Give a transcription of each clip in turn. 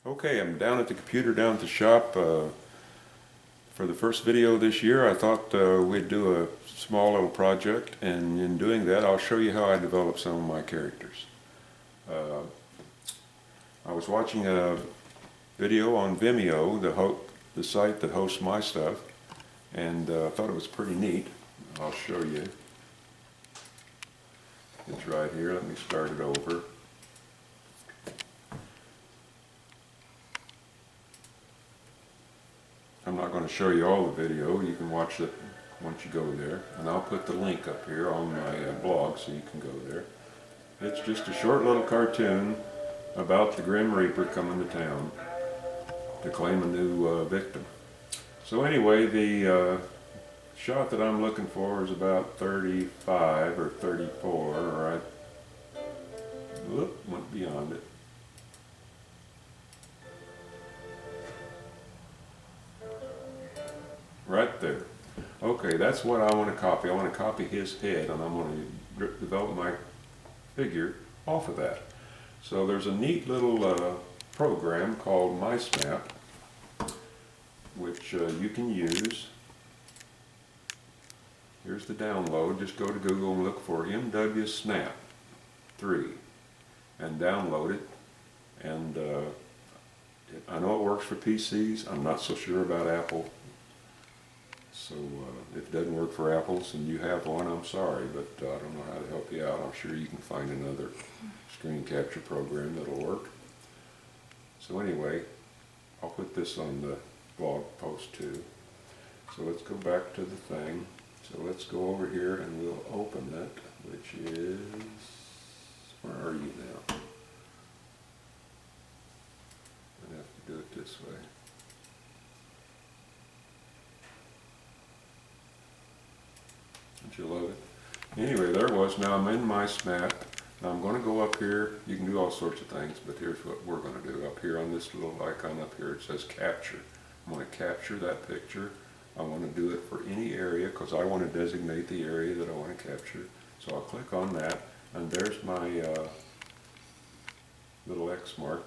Okay, I'm down at the computer down at the shop. For the first video this year, I thought we'd do a small little project, and in doing that, I'll show you how I develop some of my characters. I was watching a video on Vimeo, the site that hosts my stuff, and thought it was pretty neat. I'll show you. It's right here. Let me start it over. I'm not going to show you all the video. You can watch it once you go there. And I'll put the link up here on my blog so you can go there. It's just a short little cartoon about the Grim Reaper coming to town to claim a new victim. So anyway, the shot that I'm looking for is about 35 or 34, or went beyond it. Right there. Okay, that's what I want to copy. I want to copy his head, and I'm going to develop my figure off of that. So there's a neat little program called MiceMap, which you can use. Here's the download. Just go to Google and look for MW Snap 3 and download it. And I know it works for PCs. I'm not so sure about Apple. So if it doesn't work for Apples and you have one, I'm sorry, but I don't know how to help you out. I'm sure you can find another screen capture program that'll work. So anyway, I'll put this on the blog post too. So let's go back to the thing. So let's go over here and we'll open it, which is, where are you now? I have to do it this way. Don't you love it? Anyway, there it was. Now I'm in MiceMap. Now I'm going to go up here. You can do all sorts of things, but here's what we're going to do. Up here on this little icon up here, it says capture. I'm going to capture that picture. I want to do it for any area because I want to designate the area that I want to capture. So I'll click on that, and there's my little X mark,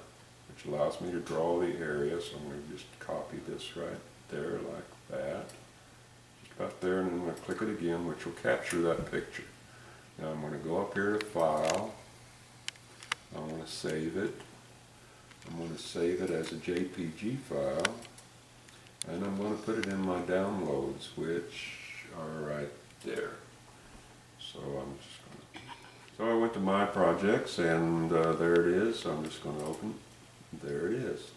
which allows me to draw the area. So I'm going to just copy this right there like that. About there, and then I'm going to click it again, which will capture that picture. Now I'm going to go up here to File. I want to save it. I'm going to save it as a JPG file, and I'm going to put it in my downloads, which are right there. So I'm just going to. So I went to My Projects, and there it is. So I'm just going to open. There it is.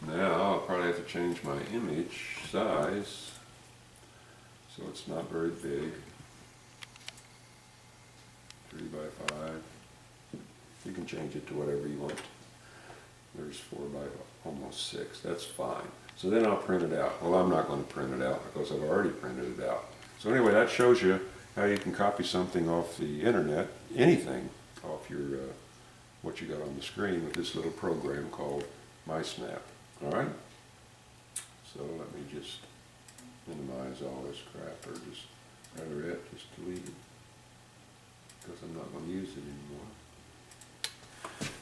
Now I'll probably have to change my image size. So it's not very big, 3 by 5. You can change it to whatever you want. There's 4 by almost 6, that's fine. So then I'll print it out. Well, I'm not going to print it out because I've already printed it out. So anyway, that shows you how you can copy something off the internet, anything off your, what you got on the screen with this little program called MiceMap. All right? So let me just minimize all this crap, or just delete it, because I'm not going to use it anymore.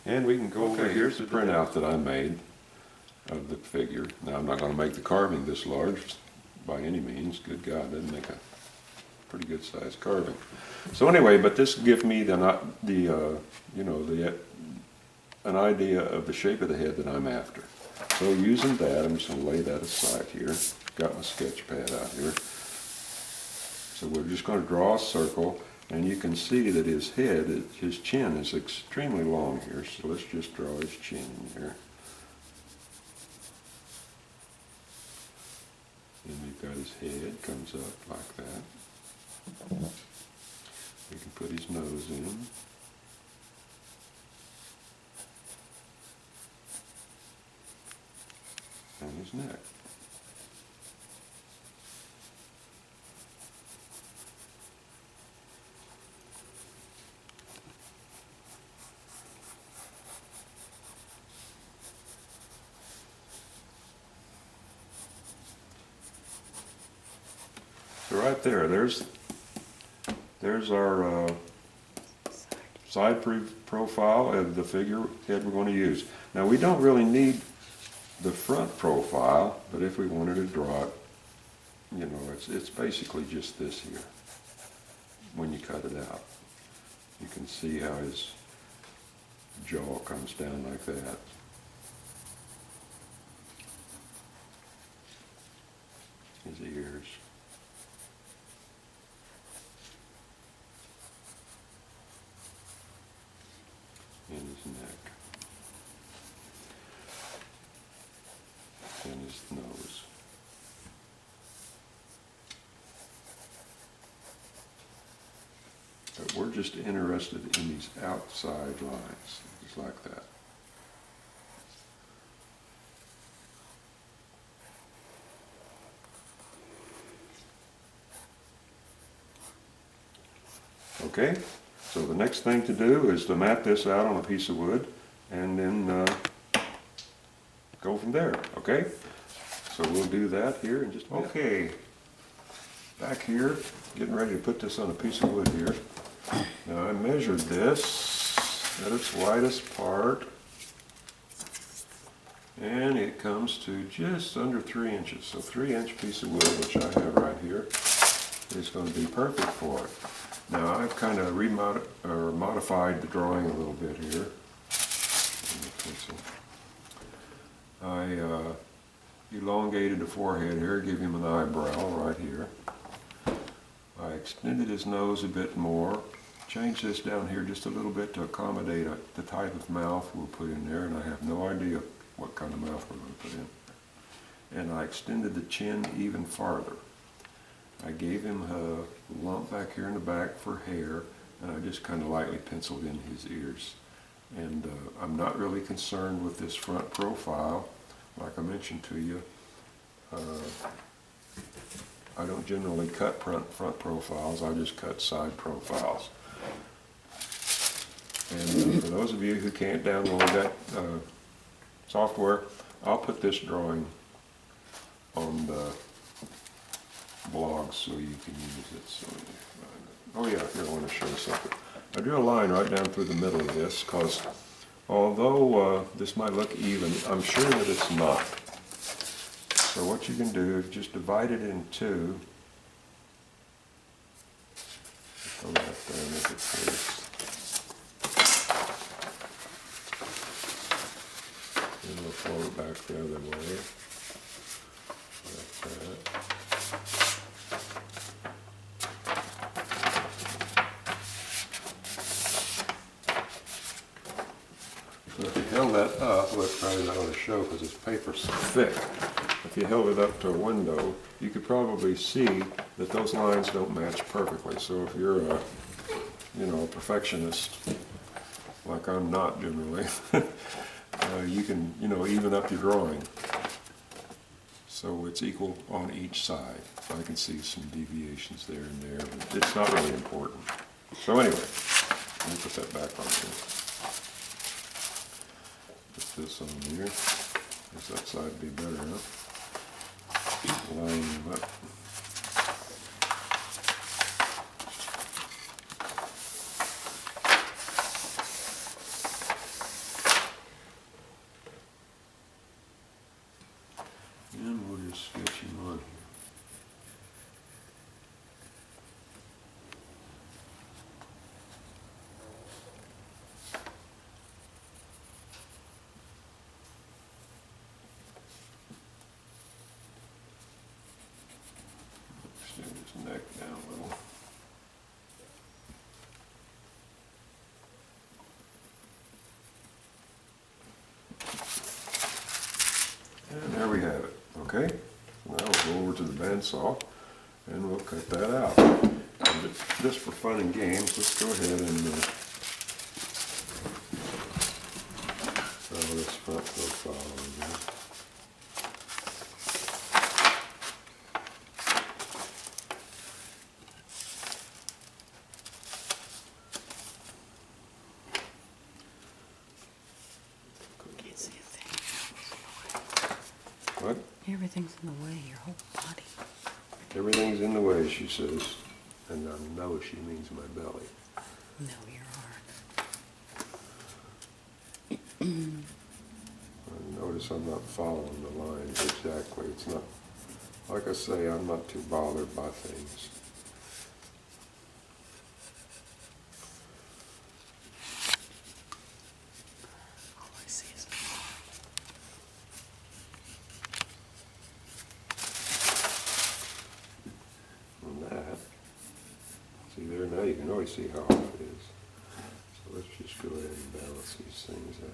And we can go over, here's the printout that I made of the figure. Now I'm not going to make the carving this large by any means. Good God, doesn't make a pretty good sized carving. So anyway, but this gives me an idea of the shape of the head that I'm after. So using that, I'm just going to lay that aside here. Got my sketch pad out here. So we're just going to draw a circle, and you can see that his head, his chin is extremely long here. So let's just draw his chin in here. And we've got his head comes up like that. We can put his nose in. And his neck. So right there, there's our side profile of the figure head we're going to use. Now we don't really need the front profile, but if we wanted to draw it, you know, it's basically just this here. When you cut it out, you can see how his jaw comes down like that. His ears. And his neck. And his nose. But we're just interested in these outside lines, just like that. Okay, so the next thing to do is to map this out on a piece of wood and then go from there, okay? So we'll do that here in just a minute. Okay, back here, getting ready to put this on a piece of wood here. Now I measured this at its widest part, and it comes to just under 3 inches. So 3-inch piece of wood, which I have right here, is going to be perfect for it. Now I've kind of modified the drawing a little bit here. I elongated the forehead here, give him an eyebrow right here. I extended his nose a bit more, changed this down here just a little bit to accommodate the type of mouth we'll put in there, and I have no idea what kind of mouth we're going to put in. And I extended the chin even farther. I gave him a lump back here in the back for hair, and I just kind of lightly penciled in his ears. And I'm not really concerned with this front profile. Like I mentioned to you, I don't generally cut front profiles, I just cut side profiles. And for those of you who can't download that software, I'll put this drawing on the blog so you can use it. So, oh yeah, here I want to show you something. I drew a line right down through the middle of this because although this might look even, I'm sure that it's not. So what you can do is just divide it in two. Come back there and make it close. And we'll fold it back the other way. Like that. So if you held that up, well, it's probably not going to show because this paper's so thick. If you held it up to a window, you could probably see that those lines don't match perfectly. So if you're a, a perfectionist, like I'm not generally, you can, even up your drawing. So it's equal on each side. I can see some deviations there and there, but it's not really important. So anyway, let me put that back on here. Put this on here. Guess that side would be better, huh? Line them up. And we'll just sketch him on here. Extend his neck down a little. And there we have it. Okay, now we'll go over to the bandsaw and we'll cut that out. And just for fun and games, let's go ahead and throw this front profile on there. Can't see a thing. What? Everything's in the way, your whole body. Everything's in the way, she says, and I know she means my belly. No, your heart. I notice I'm not following the lines exactly. It's not, like I say, I'm not too bothered by things. All I see is On that, see there now, you can always see how off it is. So let's just go ahead and balance these things out.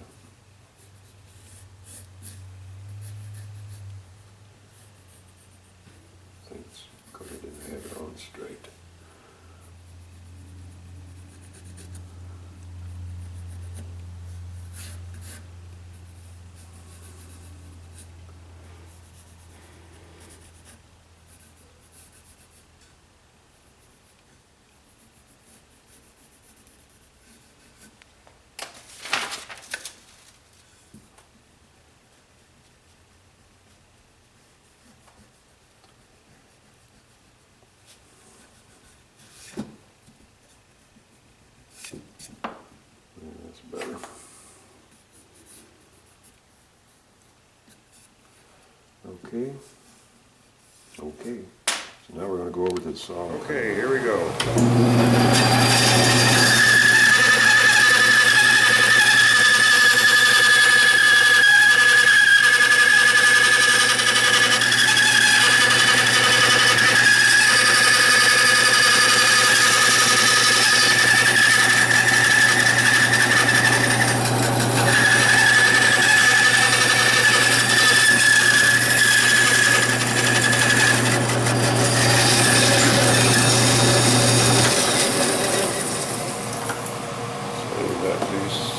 I think it's because I didn't have it on straight. Yeah, that's better. Okay. Okay. So now we're going to go over to the saw. Okay, here we go. Save that piece.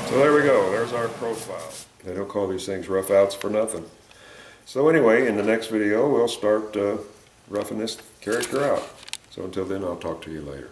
So there we go, there's our profile. They don't call these things rough outs for nothing. So anyway, in the next video, we'll start roughing this character out. So until then, I'll talk to you later.